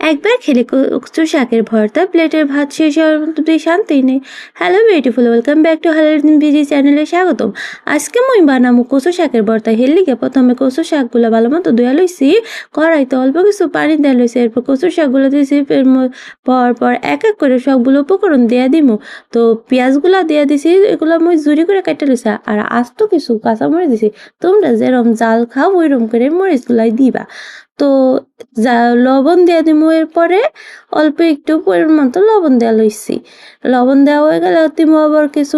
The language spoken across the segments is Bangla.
একবার খেলে কচু শাকের ভর্তা, প্লেটের ভাত শেষ হওয়ার মতো তুই শান্তিই নেই। Hello beautiful, welcome back to হালাল বিজি চ্যানেলে স্বাগতম। আজকে মই বানামু কচু শাকের ভর্তা। হেলিকে প্রথমে কচু শাকগুলো ভালো মতো ধুয়া লইছি, কড়াইতে অল্প কিছু পানি দেওয়া লইছি, এরপর কচু শাকগুলো দিয়েছি, পর পর এক এক করে সবগুলো উপকরণ দিয়ে দিমু। তো পেঁয়াজগুলা দিয়ে দিছি, এগুলো মই জুড়ি করে কেটে লইছি, আর আস্ত কিছু কাঁচামরিচ দিছি। তোমরা যেরকম জাল খাও ওইরকম করে মরিচগুলাই দিবা। তো লবণ দিয়ে দিমু, এরপরে অল্প একটু পরিমাণ মতো লবণ দেওয়া লইছি। লবণ দেওয়া হয়ে গেলে দিমু আবার কিছু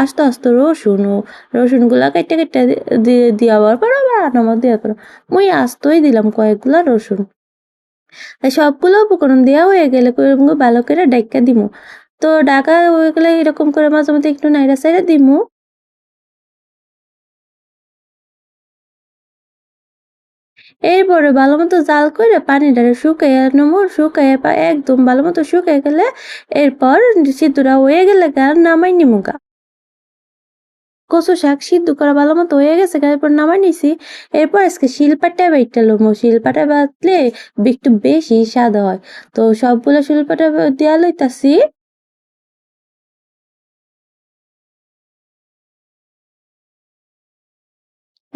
আস্তে আস্তে রসুনগুলা কেটে কেটে দিয়ে আবার পর আবার আনামত দিয়ে করো। মুই আস্তই দিলাম কয়েকগুলা রসুন। সবগুলো উপকরণ দেওয়া হয়ে গেলে ভালো করে ডাইকা দিমু। তো ডাকা হয়ে গেলে এরকম করে মাঝে মধ্যে একটু নাইড়া সাইড়া দিমু। এরপরে ভালো মতো জাল করে পানিটা শুকাইয়া নেবো, একদম ভালো মতো শুকাই গেলে এরপর সিদ্ধটা হয়ে গেলে নামাই নিমু গা। কচু শাক সিদ্ধ করা ভালো মতো হয়ে গেছে, এরপর নামাই নিছি। এরপর আজকে শিলপাটায় বাইটটা লমু, শিলপাটায় বাটলে একটু বেশি স্বাদ হয়। তো সবগুলো শিলপাটায় দেওয়া লইতাছি।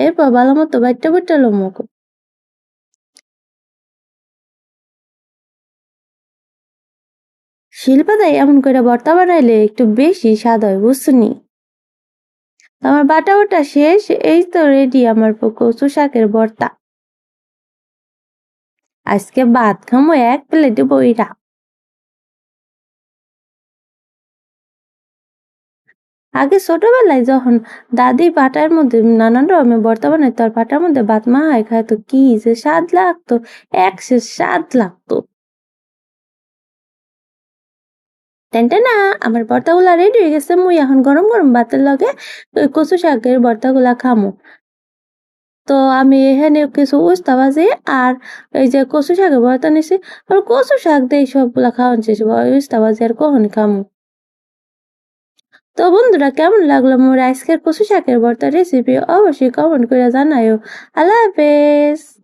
এরপর ভালো মতো বাইটটা বুটটা লমু। শিলপাতায় এমন করে ভর্তা বানাইলে একটু বেশি স্বাদ হয়, বুঝছনি। আমার বাটা ওটা শেষ, এই তো রেডি আমার কচু শাকের ভর্তা। আজকে ভাত খামো এক প্লেটে বইরা। আগে ছোটবেলায় যখন দাদি পাটার মধ্যে নানান রকমের ভর্তা বানাইতো আর পাটার মধ্যে ভাত মাখায় খাইতো, কি যে স্বাদ লাগতো, একশেষ স্বাদ লাগতো। টেনটা না, আমার ভর্তাগুলা রেডি হয়ে গেছে, মুই এখন গরম গরম ভাতের লগে ওই কচু শাকের ভর্তাগুলা খামো। তো আমি এখানে কিছু উস্তা ভাজি আর এই যে কচু শাকের ভর্তা নিছি। আর কচু শাক দিয়ে সবগুলা খাওয়ান শেষ, উস্তা ভাজি আর কখন খামো। তো বন্ধুরা, কেমন লাগলো মোর আজকের কচু শাকের ভর্তা রেসিপি? অবশ্যই কমেন্ট করে জানাইও। আল্লাহ হাফেজ।